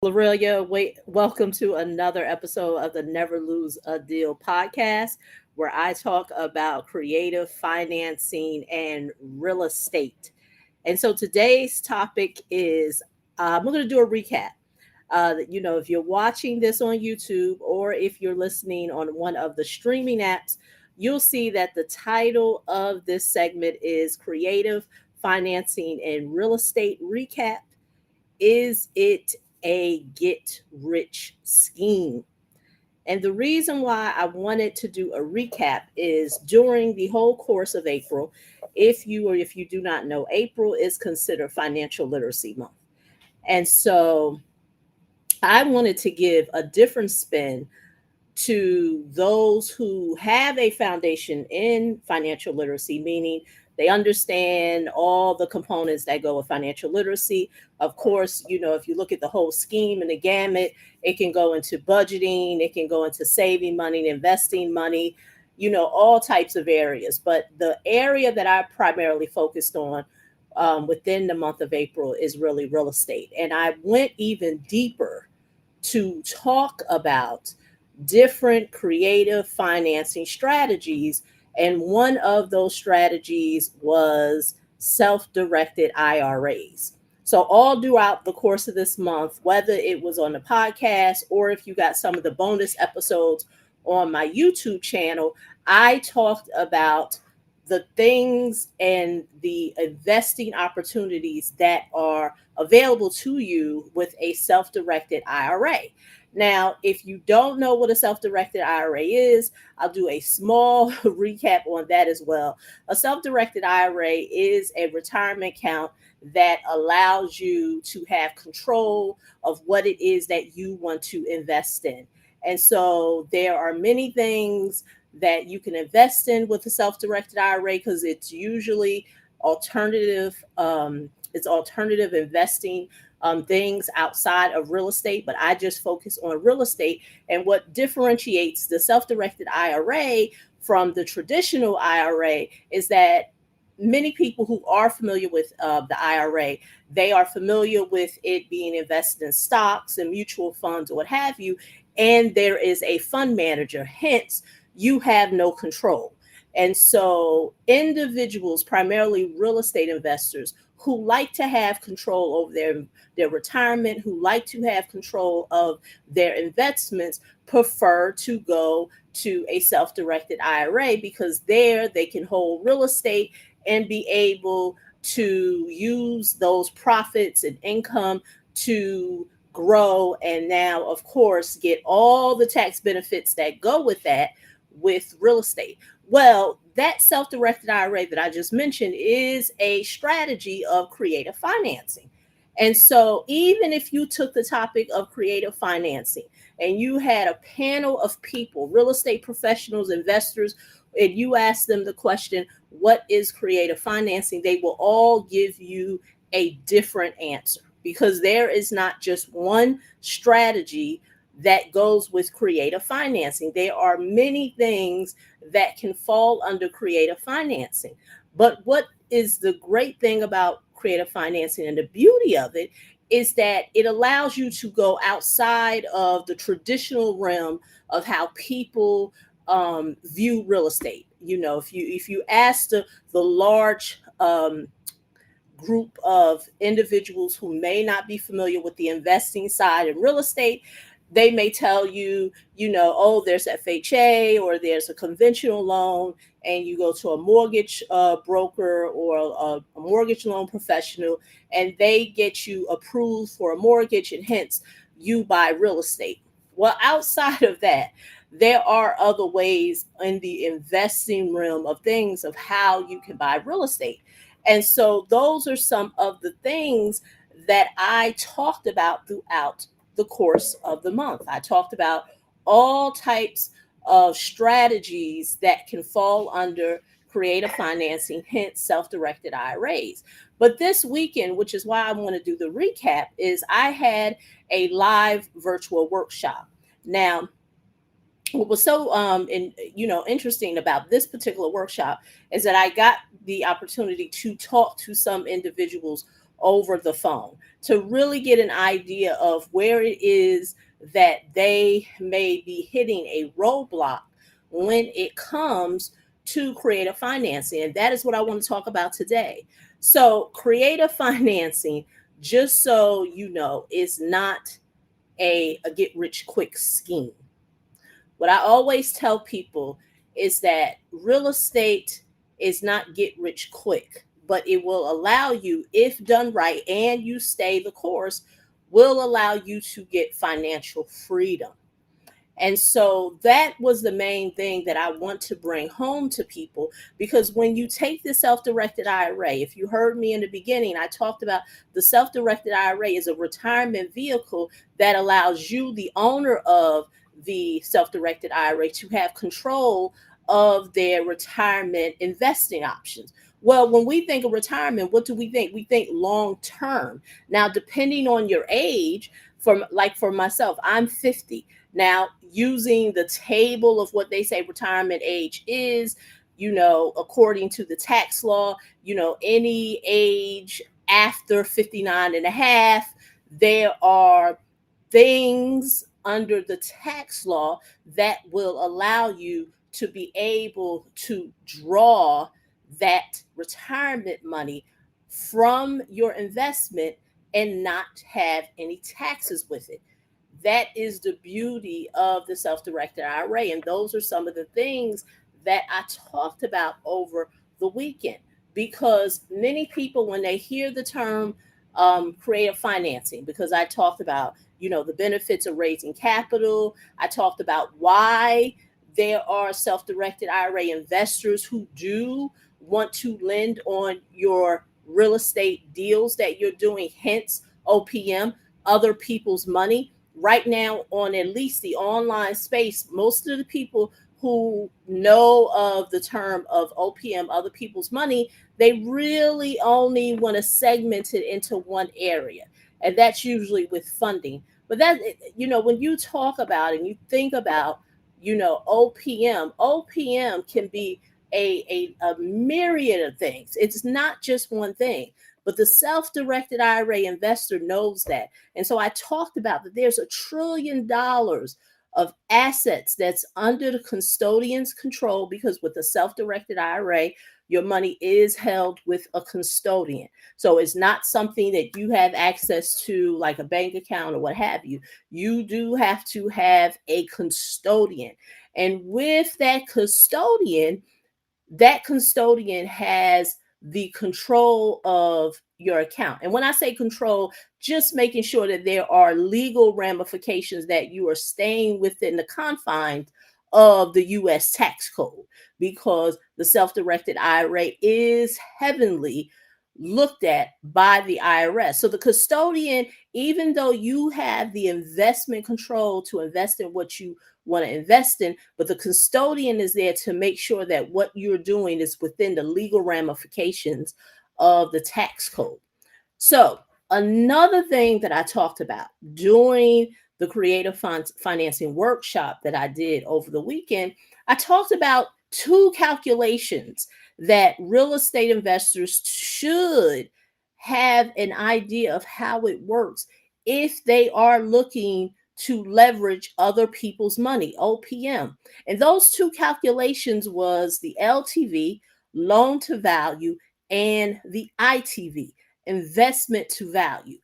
Lorillia, welcome to another episode of the Never Lose a Deal podcast, where I talk about creative financing and real estate. And so today's topic is I'm going to do a recap. If you're watching this on YouTube or if you're listening on one of the streaming apps, you'll see that the title of this segment is Creative Financing and Real Estate Recap. Is it a get rich scheme? And the reason why I wanted to do a recap is during the whole course of April, if you do not know, April is considered financial literacy month. And so I wanted to give a different spin to those who have a foundation in financial literacy, meaning they understand all the components that go with financial literacy. Of course, if you look at the whole scheme and the gamut, it can go into budgeting, it can go into saving money, investing money, all types of areas. But the area that I primarily focused on within the month of April is really real estate. And I went even deeper to talk about different creative financing strategies. And one of those strategies was self directed IRAs. So, all throughout the course of this month, whether it was on the podcast or if you got some of the bonus episodes on my YouTube channel, I talked about the things and the investing opportunities that are available to you with a self directed IRA. Now, if you don't know what a self directed IRA is, I'll do a small recap on that as well. A self directed IRA is a retirement account that allows you to have control of what it is that you want to invest in. And so there are many things that you can invest in with a self-directed IRA because it's usually alternative. It's alternative investing things outside of real estate, but I just focus on real estate. And what differentiates the self-directed IRA from the traditional IRA is that many people who are familiar with the IRA, they are familiar with it being invested in stocks and mutual funds or what have you, and there is a fund manager. Hence, you have no control. And so individuals, primarily real estate investors, who like to have control over their retirement, who like to have control of their investments, prefer to go to a self-directed IRA because there they can hold real estate and be able to use those profits and income to grow and now, of course, get all the tax benefits that go with that with real estate. Well, that self-directed IRA that I just mentioned is a strategy of creative financing. And so even if you took the topic of creative financing and you had a panel of people, real estate professionals, investors, and you asked them the question, what is creative financing? They will all give you a different answer because there is not just one strategy that goes with creative financing. There are many things that can fall under creative financing. But what is the great thing about creative financing and the beauty of it is that it allows you to go outside of the traditional realm of how people view real estate. If you ask the large group of individuals who may not be familiar with the investing side in real estate, they may tell you, oh, there's FHA or there's a conventional loan, and you go to a mortgage broker or a mortgage loan professional, and they get you approved for a mortgage, and hence you buy real estate. Well, outside of that, there are other ways in the investing realm of things of how you can buy real estate. And so those are some of the things that I talked about throughout the course of the month. I talked about all types of strategies that can fall under creative financing, hence self-directed IRAs. But this weekend, which is why I want to do the recap, is I had a live virtual workshop. Now, what was so interesting about this particular workshop is that I got the opportunity to talk to some individuals over the phone to really get an idea of where it is that they may be hitting a roadblock when it comes to creative financing. And that is what I want to talk about today. So, creative financing, just so you know, is not a get rich quick scheme. What I always tell people is that real estate is not get rich quick, but it will allow you, if done right and you stay the course, will allow you to get financial freedom. And so that was the main thing that I want to bring home to people, because when you take the self-directed IRA, if you heard me in the beginning, I talked about the self-directed IRA is a retirement vehicle that allows you, the owner of the self-directed IRA, to have control of their retirement investing options. Well, when we think of retirement, what do we think? We think long term. Now, depending on your age, for myself, I'm 50. Now, using the table of what they say retirement age is, according to the tax law, any age after 59 and a half, there are things under the tax law that will allow you to be able to draw that retirement money from your investment and not have any taxes with it. That is the beauty of the self-directed IRA. And those are some of the things that I talked about over the weekend. Because many people, when they hear the term creative financing, because I talked about, the benefits of raising capital, I talked about why there are self-directed IRA investors who do want to lend on your real estate deals that you're doing, hence OPM, other people's money. Right now, on at least the online space, most of the people who know of the term of OPM, other people's money, they really only want to segment it into one area. And that's usually with funding. But when you talk about and you think about, OPM can be a myriad of things. It's not just one thing. But the self-directed IRA investor knows that. And so I talked about that there's $1 trillion of assets that's under the custodian's control, because with the self-directed IRA, your money is held with a custodian. So it's not something that you have access to like a bank account or what have you. You do have to have a custodian. And with that custodian has the control of your account. And when I say control, just making sure that there are legal ramifications, that you are staying within the confines of the US tax code, because the self-directed IRA is heavily looked at by the IRS. So the custodian, even though you have the investment control to invest in what you want to invest in, but the custodian is there to make sure that what you're doing is within the legal ramifications of the tax code. So, another thing that I talked about during the creative financing workshop that I did over the weekend, I talked about two calculations that real estate investors should have an idea of how it works if they are looking to leverage other people's money, OPM. And those two calculations was the LTV, loan to value, and the ITV, investment to value.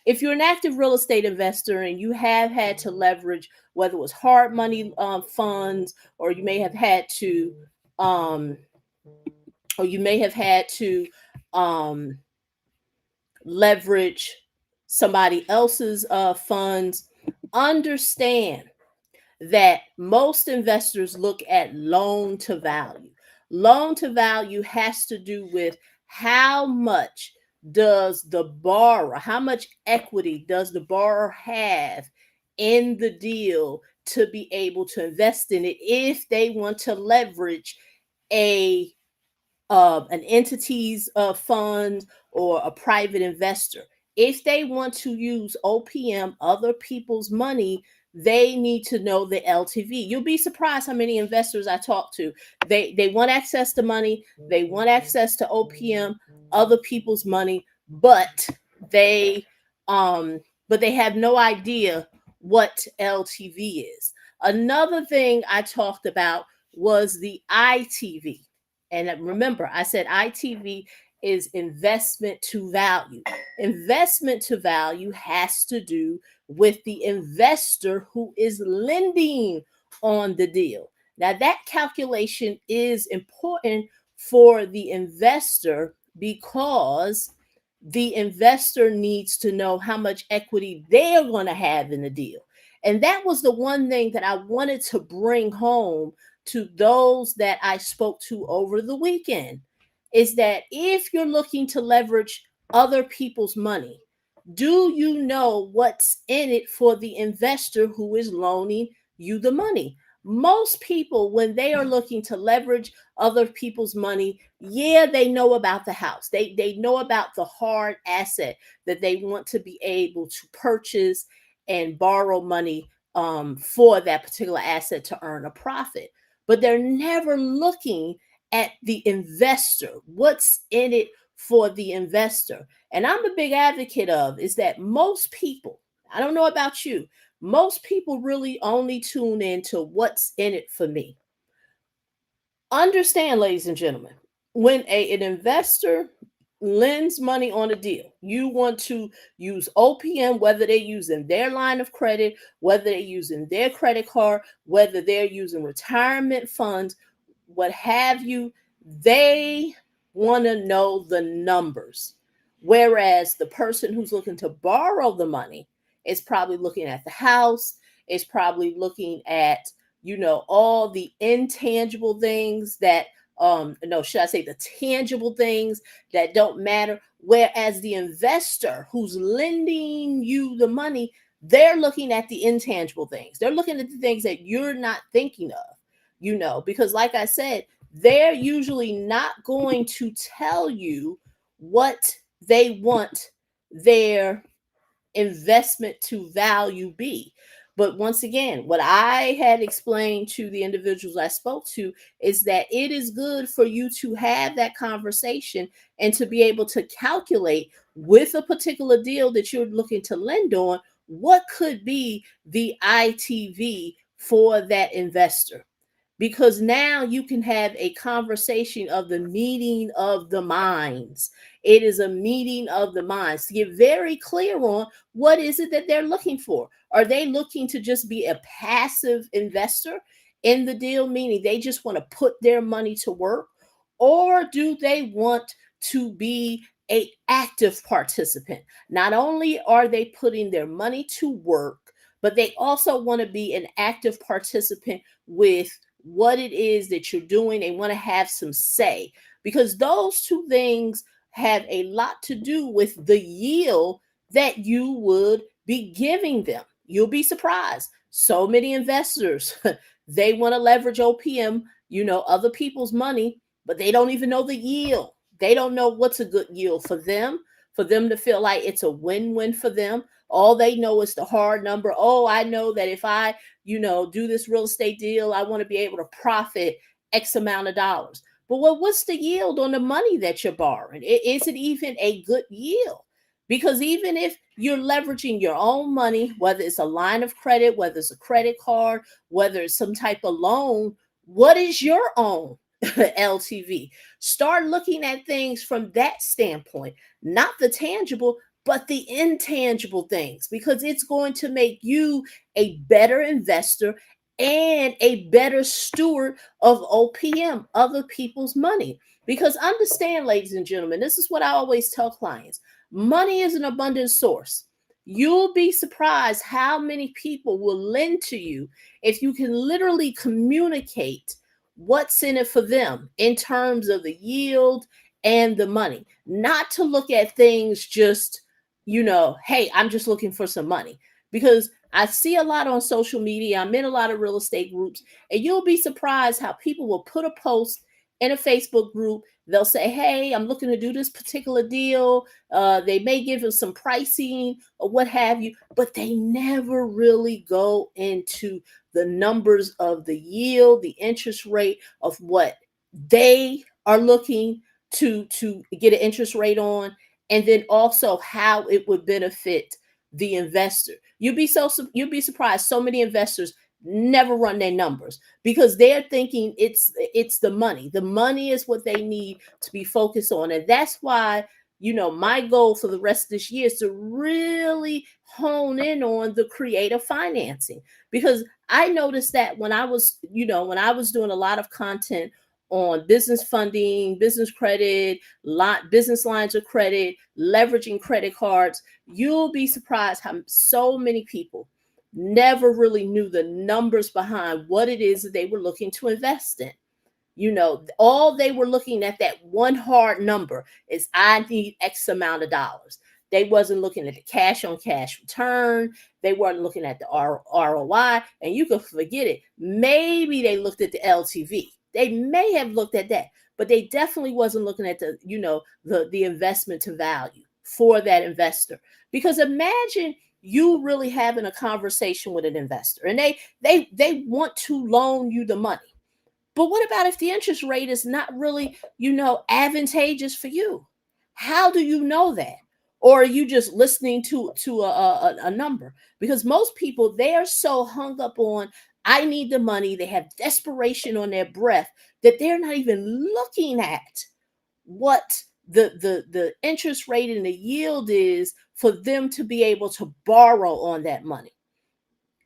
If you're an active real estate investor and you have had to leverage, whether it was hard money funds, or you may have had to, um, um, leverage somebody else's funds, understand that most investors look at loan to value. Loan to value has to do with how much how much equity does the borrower have in the deal to be able to invest in it if they want to leverage a an entity's fund or a private investor. If they want to use OPM, other people's money, they need to know the LTV. You'll be surprised how many investors I talk to. They want access to money, they want access to OPM, other people's money, but they um but they have no idea what LTV is. Another thing I talked about was the ITV. And remember, I said ITV is investment to value. Investment to value has to do with the investor who is lending on the deal. Now, that calculation is important for the investor because the investor needs to know how much equity they're going to have in the deal. And that was the one thing that I wanted to bring home to those that I spoke to over the weekend is that if you're looking to leverage other people's money, do you know what's in it for the investor who is loaning you the money? Most people, when they are looking to leverage other people's money, yeah, they know about the house. They know about the hard asset that they want to be able to purchase and borrow money for that particular asset to earn a profit. But they're never looking at the investor. What's in it for the investor? And I'm a big advocate of is that most people, I don't know about you, most people really only tune in to what's in it for me. Understand, ladies and gentlemen, when an investor lends money on a deal, you want to use OPM, whether they're using their line of credit, whether they're using their credit card, whether they're using retirement funds, what have you, they want to know the numbers. Whereas the person who's looking to borrow the money is probably looking at the house, is probably looking at all the intangible things that no, should I say the tangible things that don't matter. Whereas the investor who's lending you the money, they're looking at the intangible things. They're looking at the things that you're not thinking of, because like I said, they're usually not going to tell you what they want their investment to value be. But once again, what I had explained to the individuals I spoke to is that it is good for you to have that conversation and to be able to calculate with a particular deal that you're looking to lend on, what could be the ITV for that investor, because now you can have a conversation of the meeting of the minds. It is a meeting of the minds to get very clear on what is it that they're looking for. Are they looking to just be a passive investor in the deal, meaning they just want to put their money to work, or do they want to be a active participant? Not only are they putting their money to work, but they also want to be an active participant with what it is that you're doing. They want to have some say, because those two things have a lot to do with the yield that you would be giving them. You'll be surprised. So many investors, they want to leverage OPM, other people's money, but they don't even know the yield. They don't know what's a good yield for them to feel like it's a win-win for them. All they know is the hard number. Oh, I know that if I do this real estate deal, I want to be able to profit X amount of dollars. But what's the yield on the money that you're borrowing? Is it even a good yield? Because even if you're leveraging your own money, whether it's a line of credit, whether it's a credit card, whether it's some type of loan, what is your own LTV? Start looking at things from that standpoint, not the tangible, but the intangible things, because it's going to make you a better investor and a better steward of OPM, other people's money. Because understand, ladies and gentlemen, this is what I always tell clients: money is an abundant source. You'll be surprised how many people will lend to you if you can literally communicate what's in it for them in terms of the yield and the money. Not to look at things just, hey, I'm just looking for some money. Because I see a lot on social media, I'm in a lot of real estate groups, and you'll be surprised how people will put a post in a Facebook group. They'll say, hey, I'm looking to do this particular deal. They may give us some pricing or what have you, but they never really go into the numbers of the yield, the interest rate of what they are looking to get an interest rate on, and then also how it would benefit the investor. You'd be surprised. So many investors never run their numbers because they're thinking it's the money. The money is what they need to be focused on, and that's why my goal for the rest of this year is to really hone in on the creative financing, because I noticed that when I was doing a lot of content on business funding, business credit, business lines of credit, leveraging credit cards, you'll be surprised how so many people never really knew the numbers behind what it is that they were looking to invest in. All they were looking at, that one hard number, is I need X amount of dollars. They wasn't looking at the cash on cash return. They weren't looking at the ROI, and you could forget it. Maybe they looked at the LTV. They may have looked at that, but they definitely wasn't looking at the investment to value for that investor. Because imagine you really having a conversation with an investor, and they want to loan you the money. But what about if the interest rate is not really, advantageous for you? How do you know that? Or are you just listening to a number? Because most people, they are so hung up on, I need the money. They have desperation on their breath that they're not even looking at what the interest rate and the yield is for them to be able to borrow on that money.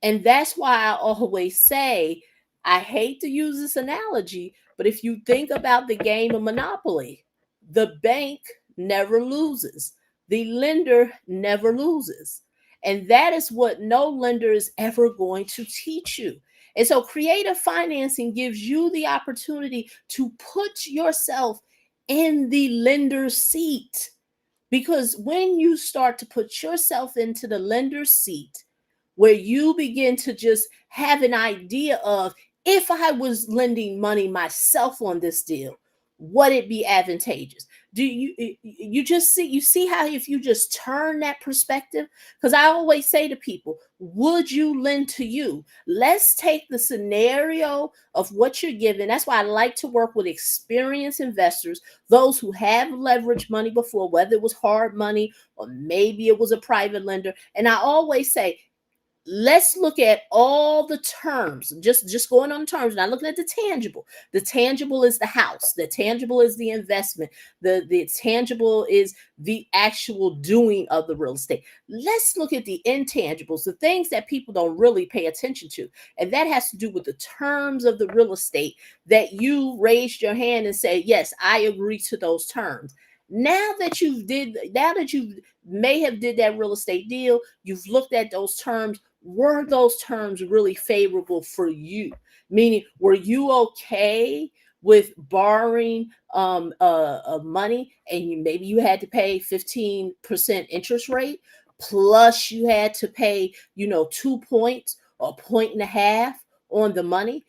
And that's why I always say, I hate to use this analogy, but if you think about the game of Monopoly, the bank never loses, the lender never loses. And that is what no lender is ever going to teach you. And so creative financing gives you the opportunity to put yourself in the lender's seat. Because when you start to put yourself into the lender's seat, where you begin to just have an idea of, if I was lending money myself on this deal, would it be advantageous? Do you just see how, if you just turn that perspective? Because I always say to people, would you lend to you? Let's take the scenario of what you're given. That's why I like to work with experienced investors, those who have leveraged money before, whether it was hard money or maybe it was a private lender. And I always say, let's look at all the terms, just going on terms, not looking at the tangible. The tangible is the house, the tangible is the investment, the tangible is the actual doing of the real estate. Let's look at the intangibles, the things that people don't really pay attention to, and that has to do with the terms of the real estate, that you raised your hand and say, yes, I agree to those terms. Now that you may have did that real estate deal, you've looked at those terms. Were those terms really favorable for you? Meaning, were you okay with borrowing money, and maybe you had to pay 15% interest rate, plus you had to pay 2 points or a point and a half on the money?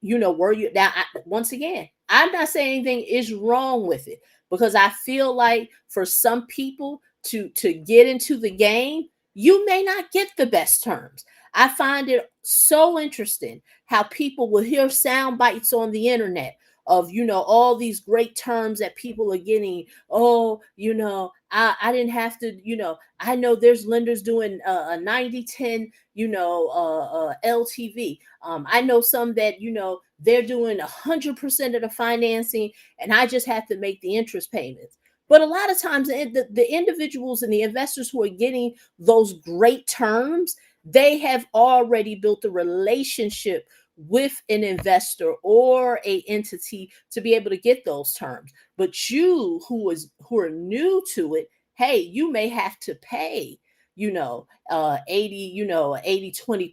Were you now? Once again, I'm not saying anything is wrong with it, because I feel like for some people to get into the game, you may not get the best terms. I find it so interesting how people will hear sound bites on the internet of all these great terms that people are getting. Oh, I didn't have to, I know there's lenders doing a 90-10 LTV. I know some that they're doing 100% of the financing, and I just have to make the interest payments. But a lot of times, the individuals and the investors who are getting those great terms, they have already built a relationship with an investor or a entity to be able to get those terms. But you who are new to it, hey, you may have to pay 80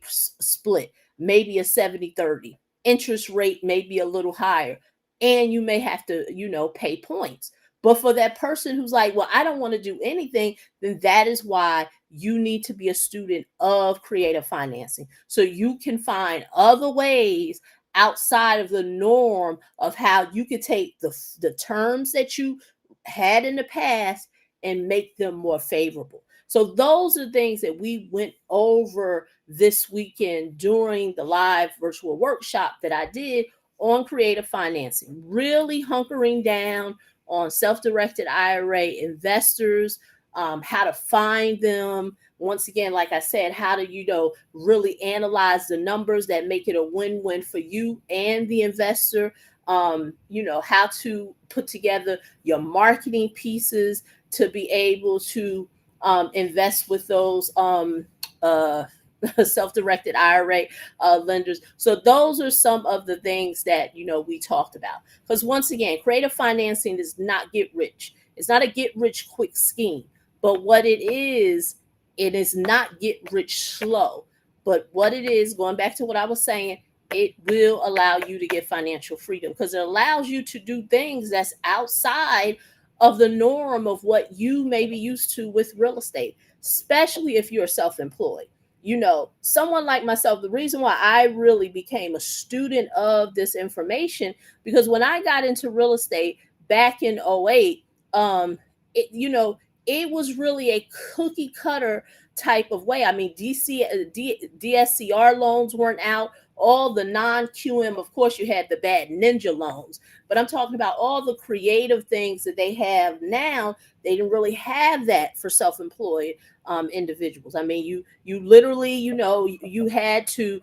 split, maybe a 70-30. Interest rate may be a little higher, and you may have to pay points. But for that person who's like, well, I don't want to do anything, then that is why you need to be a student of creative financing, so you can find other ways outside of the norm of how you could take the terms that you had in the past and make them more favorable. So those are things that we went over this weekend during the live virtual workshop that I did on creative financing, really hunkering down on self-directed IRA investors, how to find them. Once again, like I said, how to, really analyze the numbers that make it a win-win for you and the investor. How to put together your marketing pieces to be able to invest with those uh, self-directed IRA lenders. So those are some of the things that we talked about. Because once again, creative financing does not get rich. It's not a get rich quick scheme. But what it is not get rich slow. But what it is, going back to what I was saying, it will allow you to get financial freedom because it allows you to do things that's outside of the norm of what you may be used to with real estate, especially if you're self-employed. Someone like myself, the reason why I really became a student of this information, because when I got into real estate back in '08, it, it was really a cookie cutter type of way. I mean, DSCR loans weren't out. All the non-QM, of course, you had the bad ninja loans, but I'm talking about all the creative things that they have now. They didn't really have that for self-employed individuals. I mean, you literally, you had to,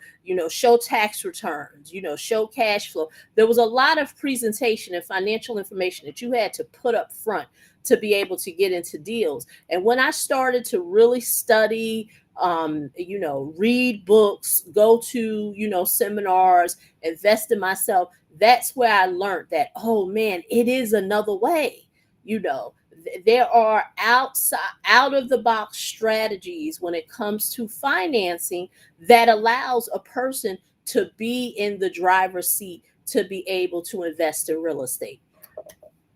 show tax returns, show cash flow. There was a lot of presentation and financial information that you had to put up front to be able to get into deals. And when I started to really study, read books, go to, seminars, invest in myself, that's where I learned that, oh man, it is another way. There are out of the box strategies when it comes to financing that allows a person to be in the driver's seat to be able to invest in real estate.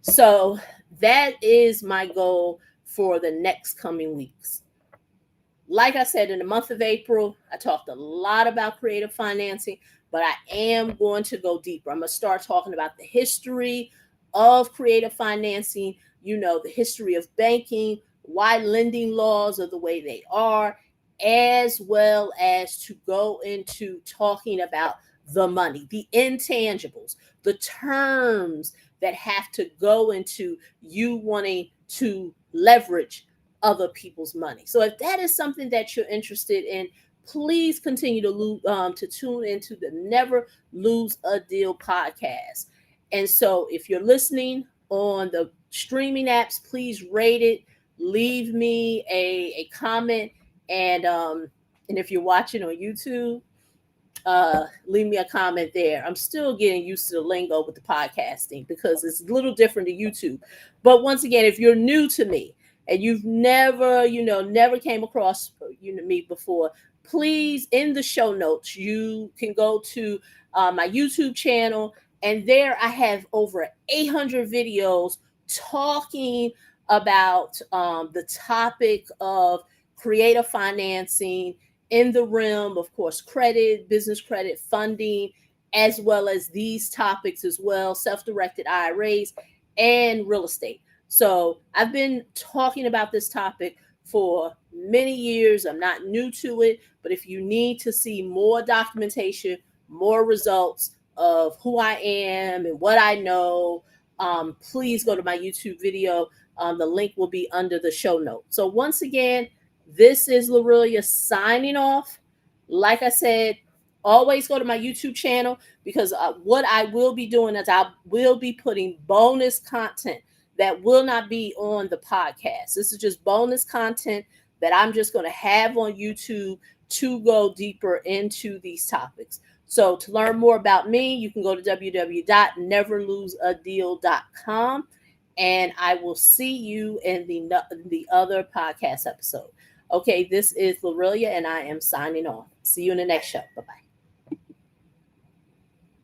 So that is my goal for the next coming weeks. Like I said, in the month of April, I talked a lot about creative financing, but I am going to go deeper. I'm going to start talking about the history of creative financing, the history of banking, why lending laws are the way they are, as well as to go into talking about the money, the intangibles, the terms that have to go into you wanting to leverage other people's money. So if that is something that you're interested in, please continue to tune into the Never Lose a Deal podcast. And so if you're listening on the streaming apps, please rate it, leave me a comment, and if you're watching on YouTube, leave me a comment there. I'm still getting used to the lingo with the podcasting because it's a little different to YouTube. But once again, if you're new to me and you've never came across me before, please, in the show notes, you can go to my YouTube channel, and there I have over 800 videos talking about the topic of creative financing in the realm, of course, credit, business credit, funding, as well as these topics as well, self-directed IRAs and real estate. So I've been talking about this topic for many years. I'm not new to it, but if you need to see more documentation, more results of who I am and what I know, please go to my YouTube video. The link will be under the show note. So once again, this is Lorillia signing off. Like I said, always go to my YouTube channel because what I will be doing is I will be putting bonus content that will not be on the podcast. This is just bonus content that I'm just going to have on YouTube to go deeper into these topics. So to learn more about me, you can go to www.neverloseadeal.com, and I will see you in the other podcast episode. Okay, this is Lorillia, and I am signing off. See you in the next show. Bye-bye.